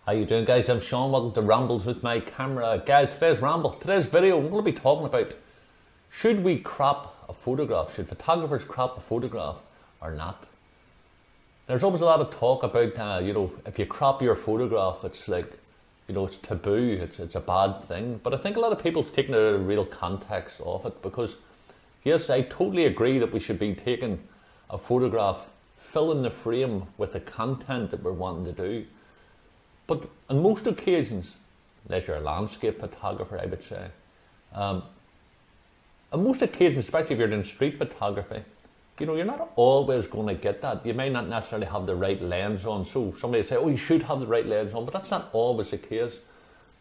How you doing, guys? I'm Sean. Welcome to Rambles with my camera. Guys, today's video, we're going to be talking about, should we crop a photograph? Should photographers crop a photograph or not? There's always a lot of talk about, if you crop your photograph, it's like, it's taboo, it's a bad thing. But I think a lot of people's taking a real context of it, because yes, I totally agree that we should be taking a photograph, filling the frame with the content that we're wanting to do. But on most occasions, unless you're a landscape photographer, I would say, on most occasions, especially if you're doing street photography, you're not always going to get that. You may not necessarily have the right lens on. So somebody would say, oh, you should have the right lens on, but that's not always the case.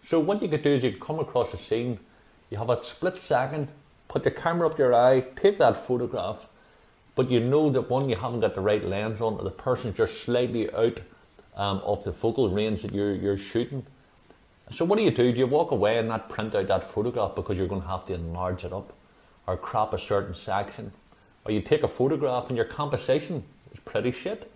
So what you could do is you could come across a scene, you have a split second, put the camera up your eye, take that photograph, but you know that one, you haven't got the right lens on, or the person's just slightly out of the focal range that you're shooting. So what do? Do you walk away and not print out that photograph because you're going to have to enlarge it up or crop a certain section? Or you take a photograph and your composition is pretty shit.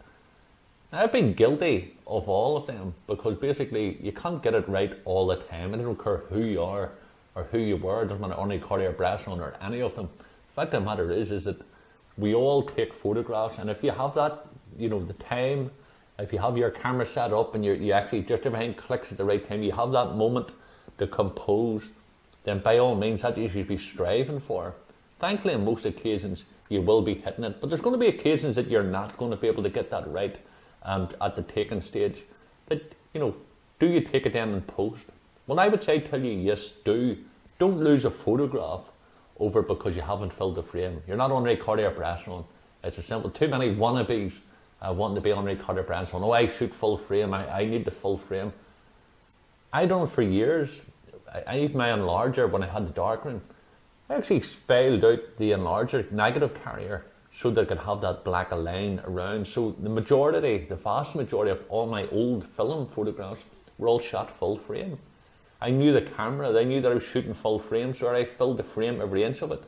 Now, I've been guilty of all of them, because basically you can't get it right all the time. I don't care who you are or who you were. It doesn't matter undercutter or breast on or any of them. The fact of the matter is that we all take photographs, and if you have that, the time, if you have your camera set up and you actually just everything clicks at the right time, you have that moment to compose, then by all means that you should be striving for. Thankfully, on most occasions you will be hitting it, but there's going to be occasions that you're not going to be able to get that right at the taking stage. That do you take it then in post? Well, I would say tell you yes, do. Don't lose a photograph over because you haven't filled the frame. You're not on record or press on. It's a simple. Too many wannabes wanting to be on record or press on. Oh, I shoot full frame. I need the full frame. I done it for years. I even my enlarger, when I had the darkroom, I actually spelled out the enlarger negative carrier so that I could have that black line around. So the vast majority of all my old film photographs were all shot full frame. I knew the camera, they knew that I was shooting full frame, so I filled the frame every inch of it.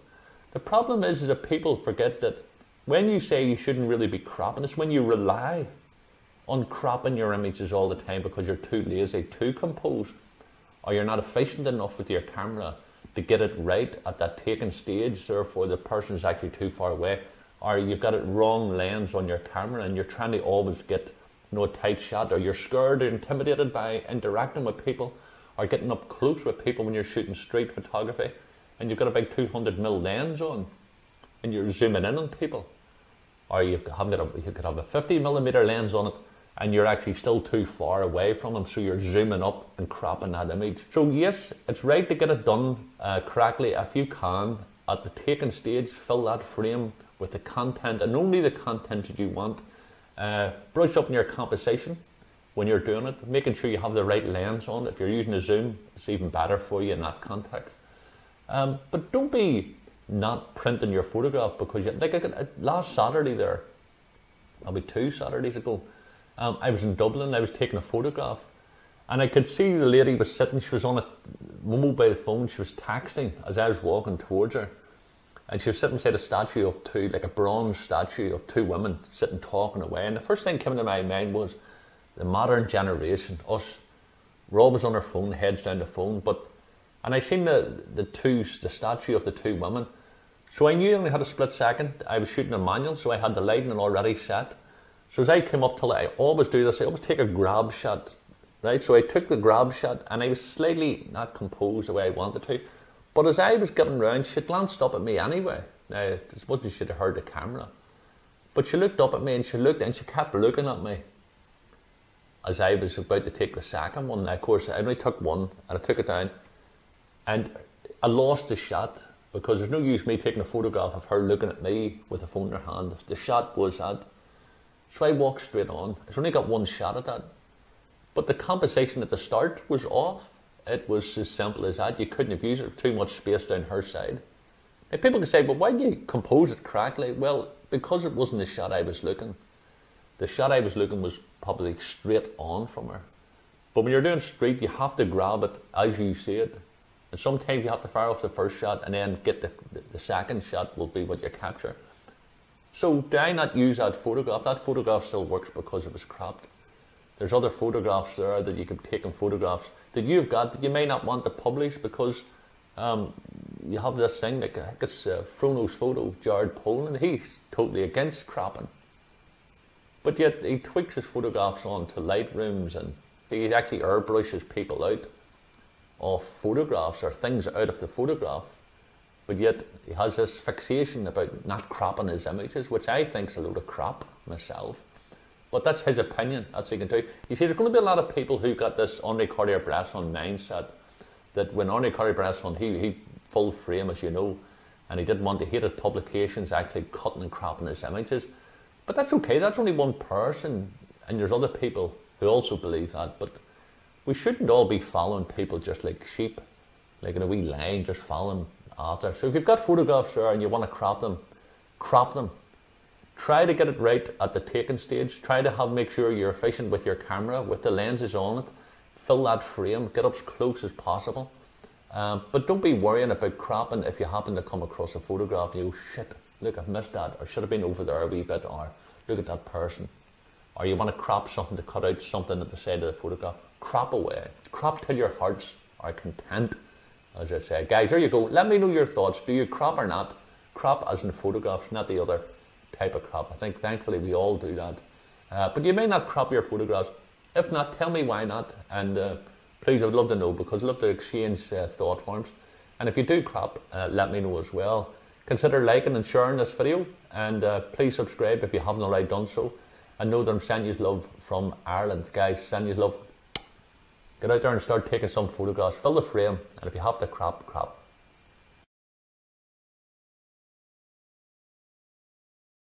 The problem is that people forget that when you say you shouldn't really be cropping, it's when you rely on cropping your images all the time because you're too lazy to compose, or you're not efficient enough with your camera to get it right at that taking stage, therefore the person's actually too far away, or you've got it wrong lens on your camera and you're trying to always get a tight shot, or you're scared or intimidated by interacting with people or getting up close with people when you're shooting street photography, and you've got a big 200mm lens on and you're zooming in on people, or you could have a 50mm lens on it and you're actually still too far away from them, so you're zooming up and cropping that image. So yes, it's right to get it done correctly if you can at the taking stage. Fill that frame with the content, and only the content that you want. Brush up on your composition when you're doing it, making sure you have the right lens on. If you're using a zoom, it's even better for you in that context. But don't be not printing your photograph because last Saturday there, maybe 2 Saturdays ago, I was in Dublin. I was taking a photograph, and I could see the lady was sitting. She was on a mobile phone. She was texting as I was walking towards her, and she was sitting beside a statue of two, like a bronze statue of two women sitting talking away. And the first thing came into my mind was the modern generation, us. We're always on our phone, heads down the phone. And I seen the statue of the two women. So I knew I only had a split second. I was shooting a manual, so I had the lighting already set. So as I came up to it, I always do this, I always take a grab shot, right? So I took the grab shot and I was slightly not composed the way I wanted to. But as I was getting round, she glanced up at me anyway. Now, it's what you should have heard the camera. But she looked up at me and she kept looking at me as I was about to take the second one. Now, of course, I only took one and I took it down. And I lost the shot because there's no use me taking a photograph of her looking at me with a phone in her hand. The shot was that. So I walked straight on. I only got one shot at that. But the composition at the start was off. It was as simple as that. You couldn't have used it, too much space down her side. Now people can say, but why do you compose it correctly? Well, because it wasn't the shot I was looking. The shot I was looking was probably straight on from her. But when you're doing street, you have to grab it as you see it. And sometimes you have to fire off the first shot and then get the second shot will be what you capture. So do I not use that photograph? That photograph still works because it was cropped. There's other photographs there that you could take in photographs that you've got that you may not want to publish because you have this thing, like I think it's Frono's photo, Jared Poland, he's totally against cropping. But yet he tweaks his photographs onto Lightrooms and he actually airbrushes people out of photographs or things out of the photograph. But yet he has this fixation about not cropping his images, which I think is a load of crap myself. But that's his opinion, that's what he can do. You see, there's going to be a lot of people who got this Henri Cartier-Bresson mindset, that when Henri Cartier-Bresson, he full frame, as you know, and he didn't want to hate his publications actually cutting and cropping his images. But that's okay, that's only one person, and there's other people who also believe that. But we shouldn't all be following people just like sheep, like in a wee line, just following after. So if you've got photographs there and you want to crop them, crop them. Try to get it right at the taking stage. Try to make sure you're efficient with your camera, with the lenses on it. Fill that frame, get up as close as possible. But don't be worrying about cropping if you happen to come across a photograph and you go, shit, look, I've missed that, or should have been over there a wee bit, or look at that person. Or you want to crop something to cut out something at the side of the photograph. Crop away. Crop till your hearts are content, as I say. Guys, there you go. Let me know your thoughts. Do you crop or not? Crop as in photographs, not the other type of crop. I think thankfully we all do that. But you may not crop your photographs. If not, tell me why not. And please, I would love to know, because I'd love to exchange thought forms. And if you do crop, let me know as well. Consider liking and sharing this video. And please subscribe if you haven't already done so. And know that I'm sending you love from Ireland. Guys, send you love. Get out there and start taking some photographs. Fill the frame. And if you have to crop, crop.